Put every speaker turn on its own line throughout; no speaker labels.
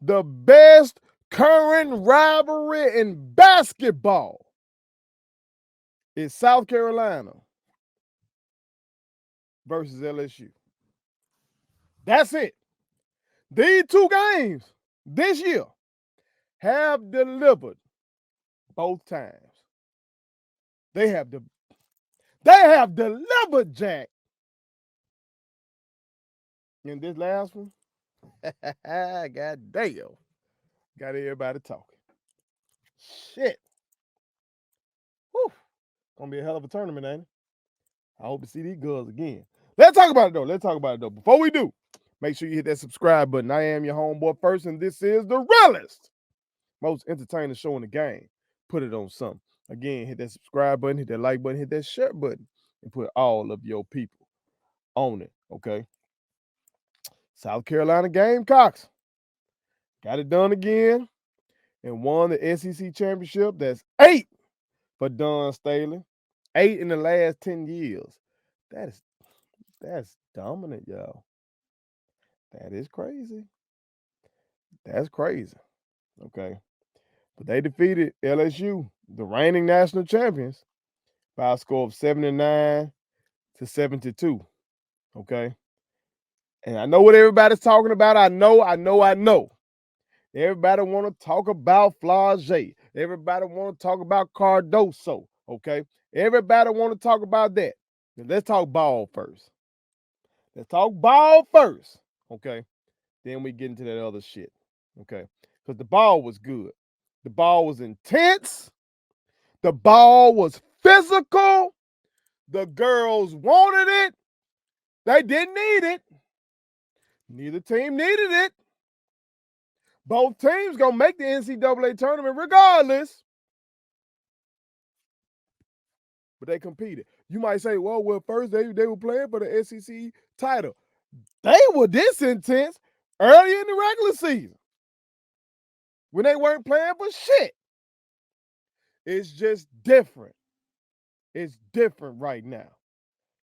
the best current rivalry in basketball is South Carolina versus LSU. That's it. These two games this year have delivered both times. They have delivered, Jack. In this last one, god damn, got everybody talking. Shit. Whew. Gonna be a hell of a tournament, ain't it? I hope to see these girls again. Let's talk about it though. Before we do, make sure you hit that subscribe button. I am your homeboy first, and this is the realest, most entertaining show in the game. Put it on something. Again, hit that subscribe button, hit that like button, hit that share button, and put all of your people on it, okay? South Carolina Gamecocks got it done again and won the SEC championship. That's 8 for Don Staley. 8 in the last 10 years. That's dominant, y'all. That is crazy. That's crazy. Okay. But they defeated LSU, the reigning national champions, by a score of 79 to 72. Okay. And I know what everybody's talking about. I know. Everybody want to talk about Flau'jae. Everybody want to talk about Cardoso. Okay. Everybody want to talk about that. Now let's talk ball first. Okay. Then we get into that other shit. Okay. Because the ball was good. The ball was intense. The ball was physical. The girls wanted it. They didn't need it. Neither team needed it. Both teams gonna make the NCAA tournament regardless. But they competed. You might say, well, first they were playing for the SEC title. They were this intense early in the regular season when they weren't playing for shit. It's just different. It's different right now.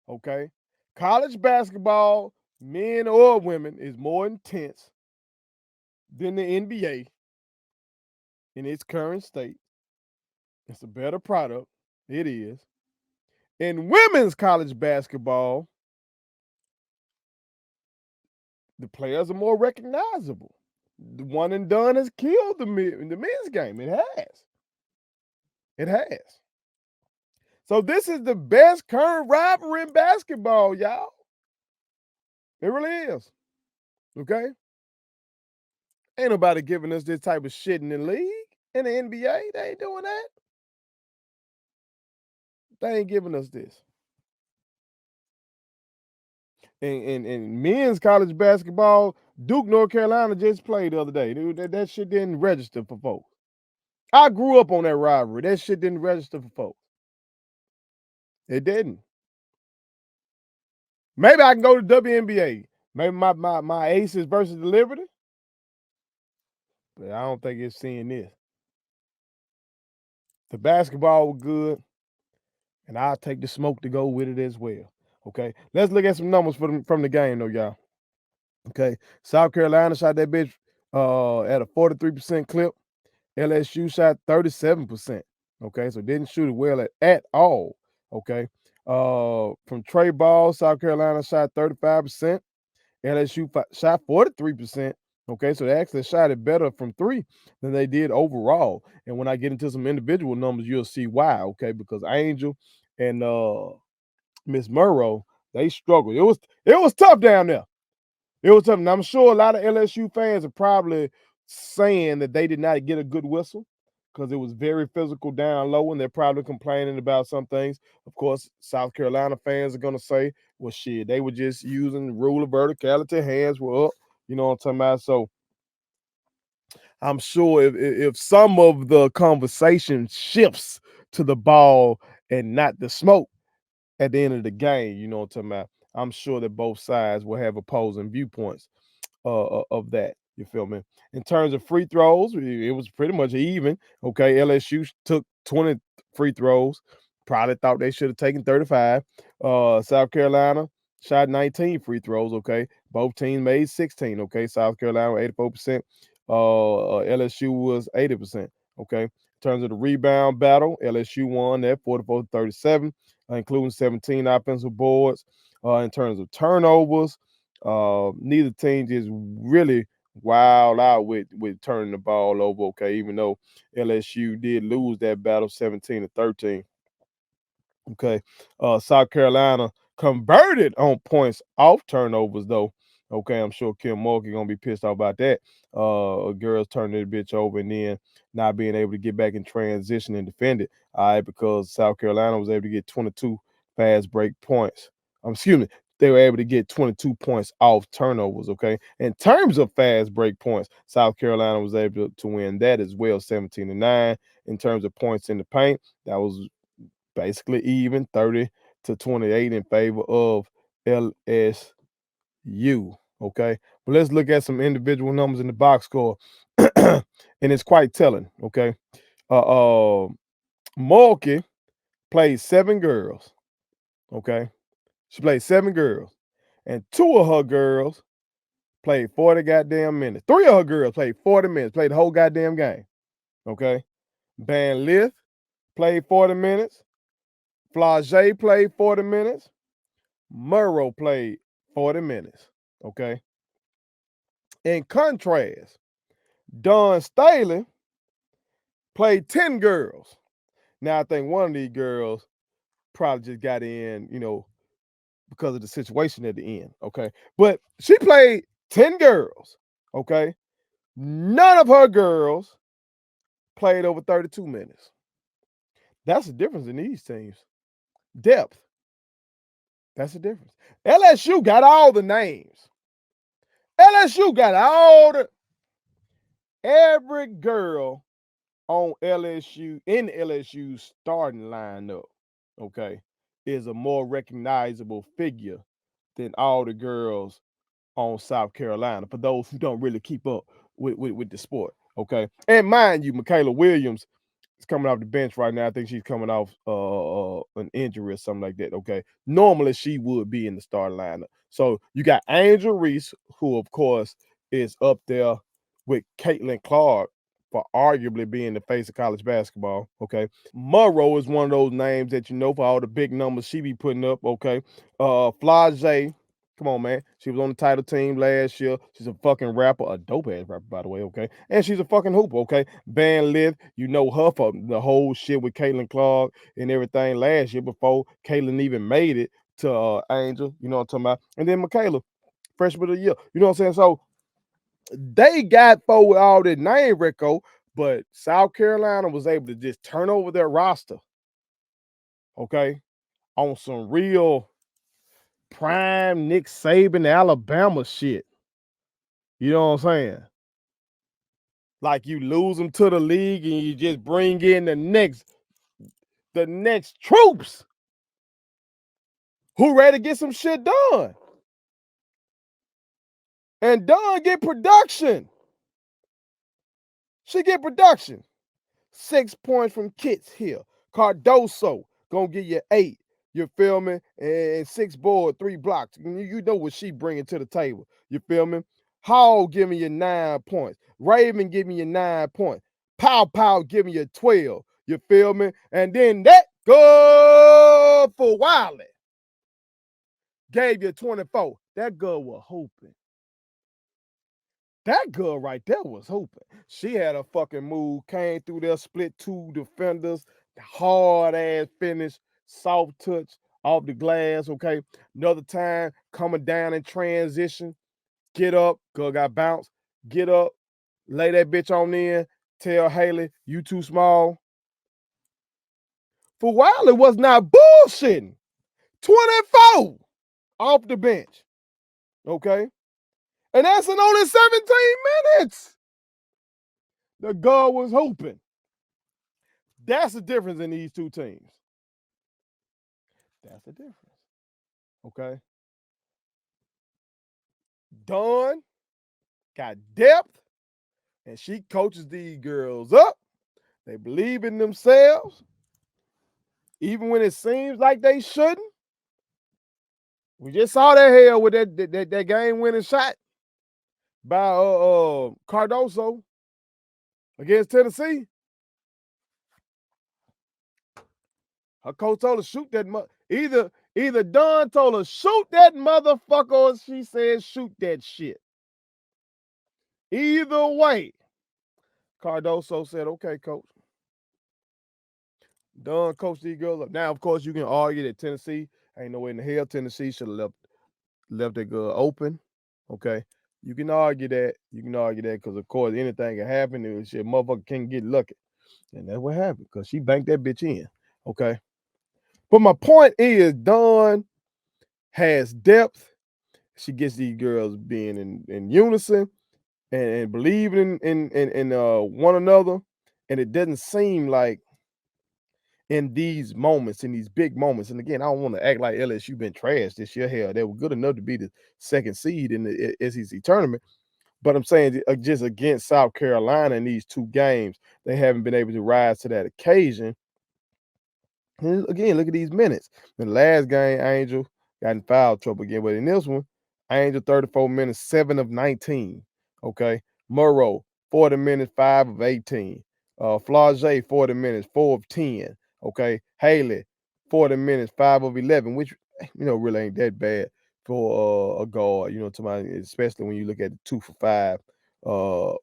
Okay? College basketball, men or women, is more intense than the NBA in its current state. It's a better product. It is. In women's college basketball, the players are more recognizable. The one and done has killed the men's game. It has. It has. So this is the best current rivalry in basketball, y'all. It really is. Okay? Ain't nobody giving us this type of shit in the league. In the NBA, they ain't doing that. They ain't giving us this. In men's college basketball, Duke, North Carolina just played the other day. Dude, that shit didn't register for folks. I grew up on that rivalry. That shit didn't register for folks. It didn't. Maybe I can go to WNBA. Maybe my Aces versus the Liberty. But I don't think it's seeing this. The basketball was good, and I'll take the smoke to go with it as well. Okay, let's look at some numbers from the game, though, y'all. Okay, South Carolina shot that bitch at a 43% clip. LSU shot 37%. Okay, so didn't shoot it well at all. Okay, from Trey Ball, South Carolina shot 35%. LSU shot 43%. Okay, so they actually shot it better from three than they did overall. And when I get into some individual numbers, you'll see why. Okay, because Angel and Miss Murrow, they struggled. It was tough down there. It was tough. And I'm sure a lot of LSU fans are probably saying that they did not get a good whistle because it was very physical down low, and they're probably complaining about some things. Of course, South Carolina fans are going to say, well, shit, they were just using the rule of verticality, hands were up, you know what I'm talking about? So I'm sure if some of the conversation shifts to the ball and not the smoke at the end of the game, you know what I'm talking about, I'm sure that both sides will have opposing viewpoints of that. You feel me? In terms of free throws, it was pretty much even. Okay, LSU took 20 free throws. Probably thought they should have taken 35. South Carolina shot 19 free throws. Okay, both teams made 16. Okay, South Carolina 84%. LSU was 80%. Okay. In terms of the rebound battle, LSU won that 44-37, including 17 offensive boards. In terms of turnovers, neither team just really wild out with turning the ball over. Okay, even though LSU did lose that battle 17-13. Okay. South Carolina converted on points off turnovers, though. Okay, I'm sure Kim Mulkey gonna be pissed off about that. Girls turning the bitch over and then not being able to get back in transition and defend it. All right, because South Carolina was able to get 22 fast break points. Excuse me, they were able to get 22 points off turnovers. Okay, in terms of fast break points, South Carolina was able to win that as well, 17-9. In terms of points in the paint, that was basically even, 30-28 in favor of LSU. Okay, but let's look at some individual numbers in the box score, and it's quite telling. Okay, Mulkey played 7 girls. Okay, she played 7 girls, and 2 of her girls played 40 goddamn minutes. 3 of her girls played 40 minutes, played the whole goddamn game. Okay, Van Lith played 40 minutes. Flau'jae played 40 minutes. Murrow played 40 minutes. Okay. In contrast, Don Staley played 10 girls. Now, I think one of these girls probably just got in, because of the situation at the end. Okay. But she played 10 girls. Okay. None of her girls played over 32 minutes. That's the difference in these teams. Depth. That's the difference. LSU got all the names. LSU got every girl on LSU in LSU's starting lineup, okay, is a more recognizable figure than all the girls on South Carolina. For those who don't really keep up with the sport, okay. And mind you, Michaela Williams is coming off the bench right now. I think she's coming off an injury or something like that. Okay, normally she would be in the starting lineup. So you got Angel Reese, who of course is up there with Caitlin Clark for arguably being the face of college basketball. Okay, Murrow is one of those names that for all the big numbers she be putting up. Okay, Flau'jae. Come on, man. She was on the title team last year. She's a fucking rapper, a dope ass rapper, by the way. Okay, and she's a fucking hooper. Okay, Van Lith, her for the whole shit with Caitlin Clark and everything last year before Caitlin even made it to Angel. You know what I'm talking about? And then Michaela, freshman of the year. You know what I'm saying? So they got forward all that name record, but South Carolina was able to just turn over their roster. Okay, on some real prime Nick Saban Alabama shit. You know what I'm saying? Like you lose them to the league and you just bring in the next troops who ready to get some shit done. And Dawn get production. She get production. 6 points from Kits here. Cardoso gonna give you 8. You feel me? And 6 boards, 3 blocks. You know what she bringing to the table. You feel me? Hall giving you 9 points. Raven giving you 9 points. Pow giving you 12. You feel me? And then that good for Wiley gave you 24. That girl was hoping. That girl right there was hooping. She had a fucking move, came through there, split 2 defenders, hard ass finish, soft touch off the glass. Okay. Another time coming down in transition, get up, girl got bounced, get up, lay that bitch on in, tell Haley, you too small. For a while, it was not bullshitting. 24 off the bench. Okay. And that's in only 17 minutes. The girl was hooping. That's the difference in these two teams. That's the difference. Okay. Dawn got depth, and she coaches these girls up. They believe in themselves, even when it seems like they shouldn't. We just saw that hell with that game-winning shot. by Cardoso against Tennessee. Her coach told her shoot that either Don told her shoot that motherfucker or she said shoot that shit. Either way, Cardoso said, okay, coach. Don coached these girls up. Now, of course, you can argue that Tennessee ain't no way in the hell Tennessee should have left that girl open. Okay. You can argue that. You can argue that because, of course, anything can happen and shit, motherfucker can get lucky. And that's what happened because she banked that bitch in. Okay. But my point is, Dawn has depth. She gets these girls being in unison and believing in one another. And it doesn't seem like in these moments, in these big moments, and again, I don't want to act like LSU been trashed this year. Hell, they were good enough to be the second seed in the SEC tournament. But I'm saying just against South Carolina in these two games, they haven't been able to rise to that occasion. And again, look at these minutes. In the last game, Angel got in foul trouble again, but in this one, Angel 34 minutes, 7 of 19. Okay. Murrow, 40 minutes, 5 of 18. Flau'jae, 40 minutes, 4 of 10. Okay. Haley, 40 minutes, 5 of 11, which really ain't that bad for a guard, to my, especially when you look at the 2 for 5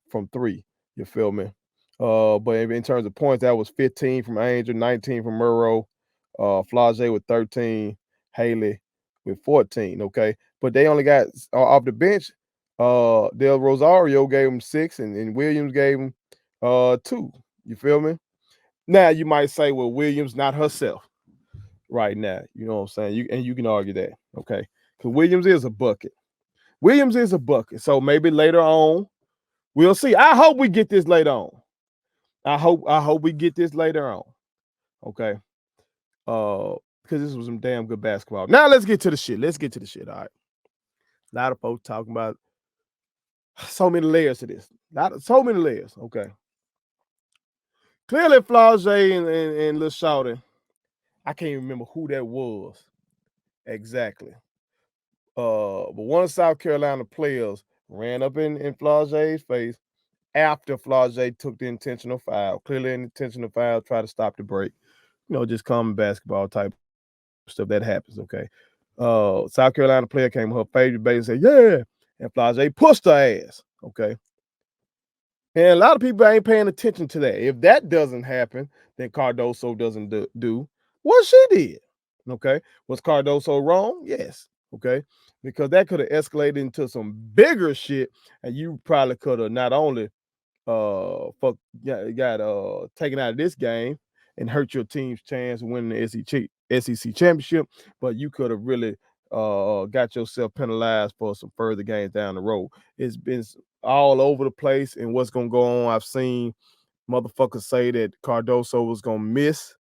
from 3. You feel me? But in terms of points, that was 15 from Angel, 19 from Murrow, Flau'jae with 13, Haley with 14. Okay, but they only got off the bench. Del Rosario gave him 6, and Williams gave him 2. You feel me? Now you might say, well, Williams not herself right now. You know what I'm saying? You can argue that, okay? Because Williams is a bucket. Williams is a bucket. So maybe later on, we'll see. I hope we get this later on. I hope we get this later on. Okay. Because this was some damn good basketball. Now let's get to the shit. All right. A lot of folks talking about so many layers to this. So many layers. Okay. Clearly, Flau'jae and Lil Shawty, I can't even remember who that was exactly. But one of South Carolina players ran up in Flau'jae's face after Flau'jae took the intentional foul. Clearly, an intentional foul, try to stop the break. Just common basketball type stuff that happens. Okay. South Carolina player came her favorite base and said, yeah. And Flau'jae pushed her ass. Okay. And a lot of people ain't paying attention to that. If that doesn't happen, then Cardoso doesn't do what she did. Okay. Was Cardoso wrong? Yes. Okay. Because that could have escalated into some bigger shit. And you probably could have not only got taken out of this game and hurt your team's chance of winning the SEC championship, but you could have really got yourself penalized for some further games down the road. It's been all over the place, and what's gonna go on? I've seen motherfuckers say that Cardoso was gonna miss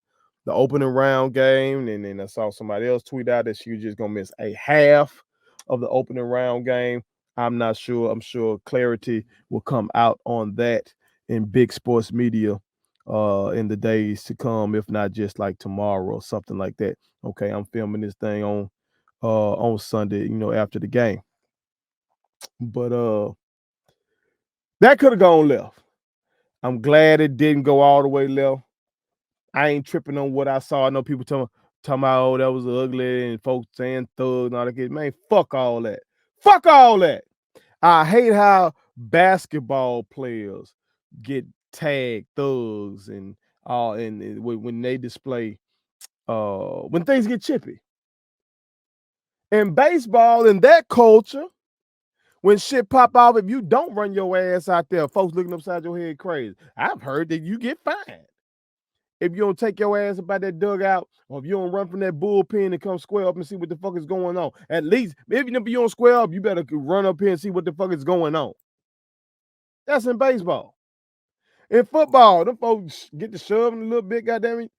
the opening round game, and then I saw somebody else tweet out that she was just gonna miss a half of the opening round game. I'm not sure. I'm sure clarity will come out on that in big sports media in the days to come, if not just like tomorrow or something like that. Okay, I'm filming this thing on Sunday, after the game. But that could have gone left. I'm glad it didn't go all the way left. I ain't tripping on what I saw. I know people talking about, oh, that was ugly, and folks saying thug and all that. Man, fuck all that. Fuck all that. I hate how basketball players get tagged thugs and all, and when they display when things get chippy. In baseball, in that culture, when shit pop off, if you don't run your ass out there, folks looking upside your head crazy. I've heard that you get fined if you don't take your ass about that dugout, or if you don't run from that bullpen and come square up and see what the fuck is going on. At least, even if you don't square up, you better run up here and see what the fuck is going on. That's in baseball. In football, them folks get to shoving a little bit, goddamn it.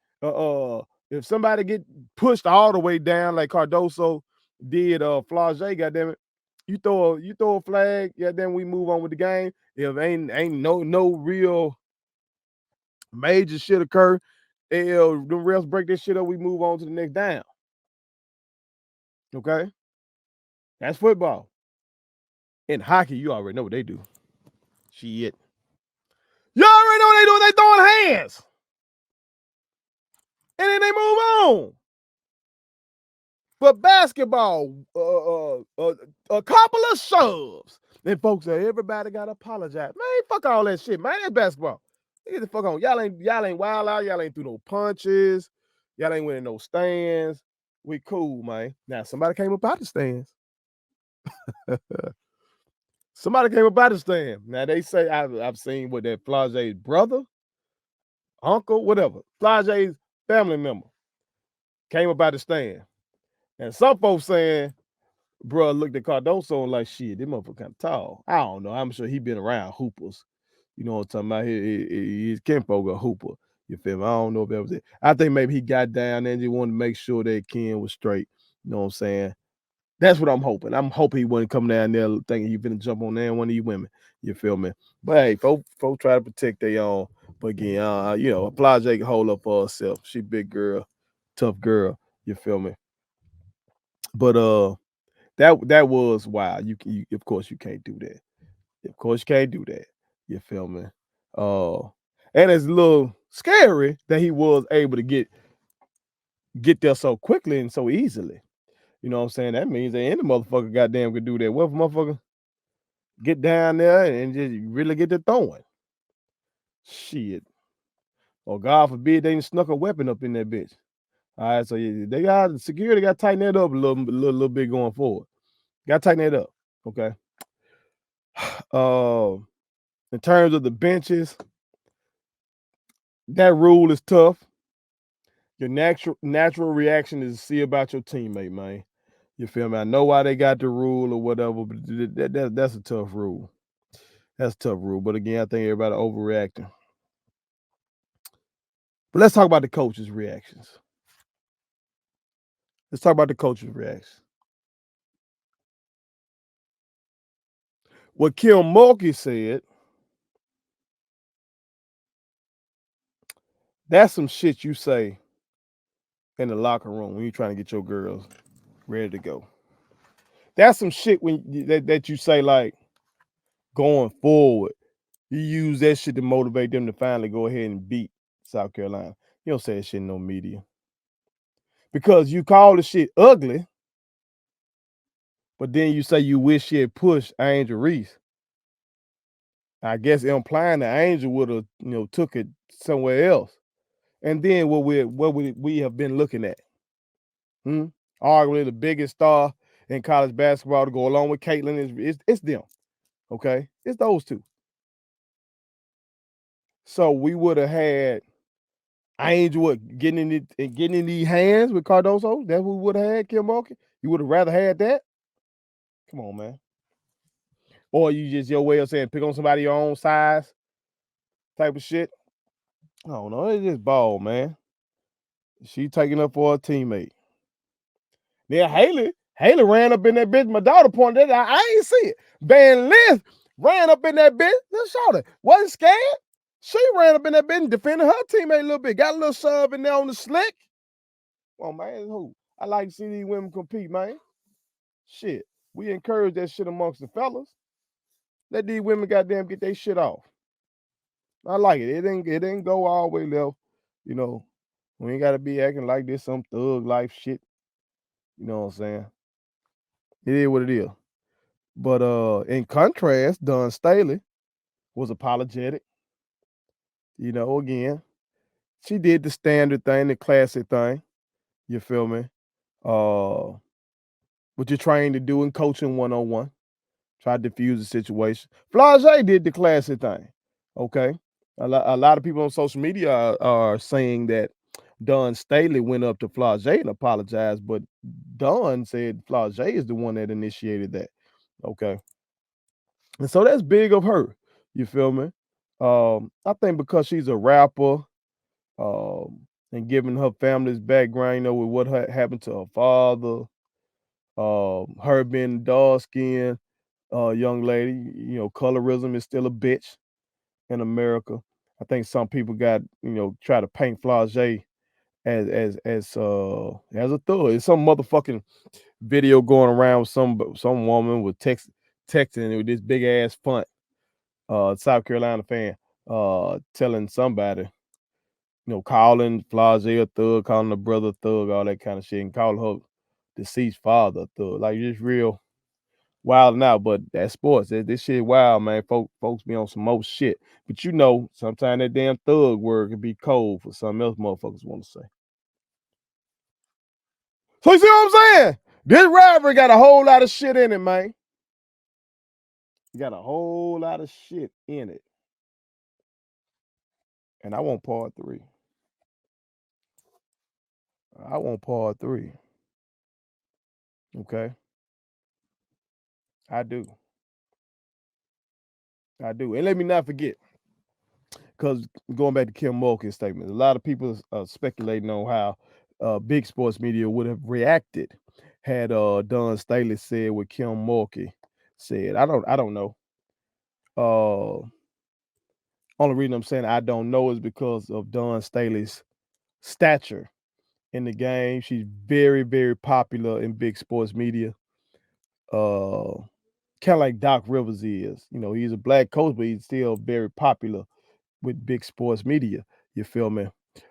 If somebody get pushed all the way down like Cardoso did Flau'jae, goddamn it, you throw a flag, goddamn, we move on with the game. If ain't no real major shit occur, the refs break this shit up, we move on to the next down. Okay? That's football. In hockey, you already know what they do. Shit. You already know what they do. They throwing hands. And then they move on. But basketball, a couple of shoves. Then folks say everybody gotta apologize. Man, fuck all that shit, man. That's basketball. Get the fuck on. Y'all ain't wild out. Y'all ain't through no punches. Y'all ain't winning no stands. We cool, man. Now somebody came up out the stands. Somebody came up out the stand. Now they say I've seen what that Flau'jae's brother, uncle, whatever. Flau'jae's family member came up out the stand. And some folks saying, bro, looked at Cardoso and like, shit, this motherfucker kind of tall. I don't know. I'm sure he been around hoopers. You know what I'm talking about? His kinfolk a hooper. You feel me? I don't know if that was it. I think maybe he got down there and just wanted to make sure that Ken was straight. You know what I'm saying? That's what I'm hoping. I'm hoping he wouldn't come down there thinking he finna jump on there and one of these women. You feel me? But hey, folks try to protect their own. But again, you know, Flau'jae can hold up for herself. She big girl, tough girl. You feel me? But that was wild. You of course you can't do that. Of course you can't do that. You feel me? And it's a little scary that he was able to get there so quickly and so easily. You know what I'm saying? That means that any motherfucker goddamn could do that. What if a motherfucker get down there and just really get to throwing? Shit. Or God forbid they snuck a weapon up in that bitch. All right, so they got security got to tighten that up a little bit going forward. Got to tighten that up. Okay. In terms of the benches, that rule is tough. Your natural reaction is to see about your teammate, man. You feel me? I know why they got the rule or whatever, but that's a tough rule. That's a tough rule. But again, I think everybody overreacting. But let's talk about the coaches' reactions. Let's talk about the coaches' reactions. What Kim Mulkey said, that's some shit you say in the locker room when you're trying to get your girls ready to go. That's some shit that you say like going forward. You use that shit to motivate them to finally go ahead and beat South Carolina. You don't say that shit in no media. Because you call the shit ugly, but then you say you wish she had pushed Angel Reese. I guess implying that Angel would have, took it somewhere else. And then what we have been looking at. Arguably the biggest star in college basketball to go along with Caitlin it's them. Okay? It's those two. So we would have had Angel getting in these hands with Cardoso. That's what we would have had, Kim Mulkey. You would have rather had that? Come on, man. Or you just your way of saying pick on somebody your own size type of shit. I don't know. It's just ball, man. She taking up for her teammate. Then Haley ran up in that bitch. My daughter pointed that out. I ain't see it. Van Lith ran up in that bitch. Just shot her. Wasn't scared. She ran up in that bitch and defended her teammate a little bit. Got a little shove in there on the slick. Oh, man, who? I like to see these women compete, man. Shit. We encourage that shit amongst the fellas. Let these women goddamn get their shit off. I like it. It didn't go all the way left. You know, we ain't got to be acting like this some thug life shit. You know what I'm saying? It is what it is. But in contrast, Don Staley was apologetic. You know, again, she did the standard thing, the classic thing. You feel me? What you're trained to do in coaching 101. Try to diffuse the situation. Flau'jae did the classic thing. Okay. A lot of people on social media are saying that Don Staley went up to Flau'jae and apologized, but Don said Flau'jae is the one that initiated that. Okay. And so that's big of her. You feel me? I think because she's a rapper, and given her family's background, with what happened to her father, her being dark skinned young lady, colorism is still a bitch in America. I think some people got, try to paint Flau'jae as a thug. It's some motherfucking video going around with some woman with texting with this big ass font, South Carolina fan, telling somebody, calling Flau'jae a thug, calling the brother a thug, all that kind of shit, and calling her deceased father a thug. Like, just real wild now. But that's sports. This shit wild, man. Folks be on some most shit. But sometimes that damn thug word can be cold for something else motherfuckers want to say. So you see what I'm saying? This rivalry got a whole lot of shit in it, man. You got a whole lot of shit in it. And I want part 3. I want part 3. Okay? I do. And let me not forget, because going back to Kim Mulkey's statement, a lot of people are speculating on how big sports media would have reacted had Don Staley said what Kim Mulkey said. I don't know. Only reason I'm saying I don't know is because of Don Staley's stature in the game. She's very, very popular in big sports media. Kind of like Doc Rivers is. He's a black coach, but he's still very popular with big sports media. You feel me?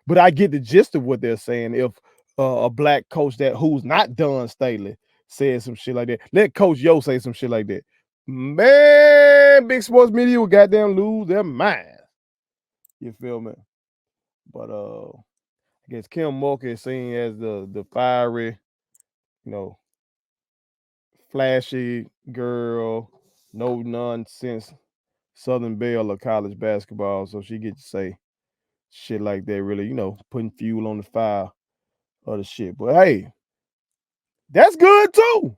But I get the gist of what they're saying. If a black coach who's not Don Staley says some shit like that, let Coach Yo say some shit like that. Man, big sports media will goddamn lose their mind. You feel me? But I guess Kim Mulkey is seen as the fiery, flashy girl, no nonsense Southern Belle of college basketball. So she gets to say shit like that, really, putting fuel on the fire of the shit. But hey, that's good too.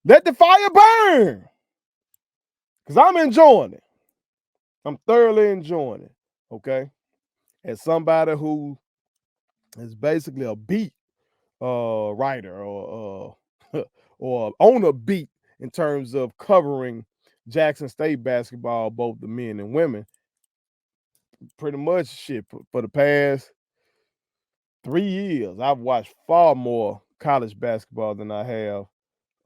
Let the fire burn. Because I'm enjoying it. I'm thoroughly enjoying it. Okay. As somebody who is basically a beat writer or or on a beat in terms of covering Jackson State basketball, both the men and women, pretty much shit for the past 3 years. I've watched far more college basketball than I have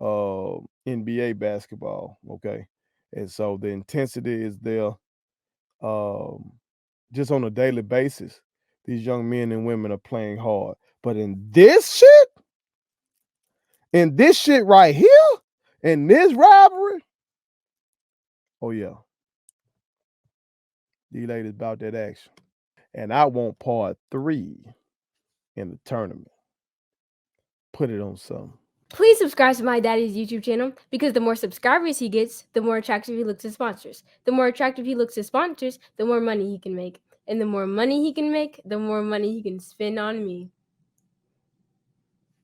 NBA basketball. Okay. And so the intensity is there just on a daily basis. These young men and women are playing hard. But in this shit right here, in this rivalry, oh yeah, these ladies about that action. And I want part 3 in the tournament. Put it on something.
Please subscribe to my daddy's YouTube channel because the more subscribers he gets, the more attractive he looks to sponsors. The more attractive he looks to sponsors, the more money he can make. And the more money he can make, the more money he can spend on me.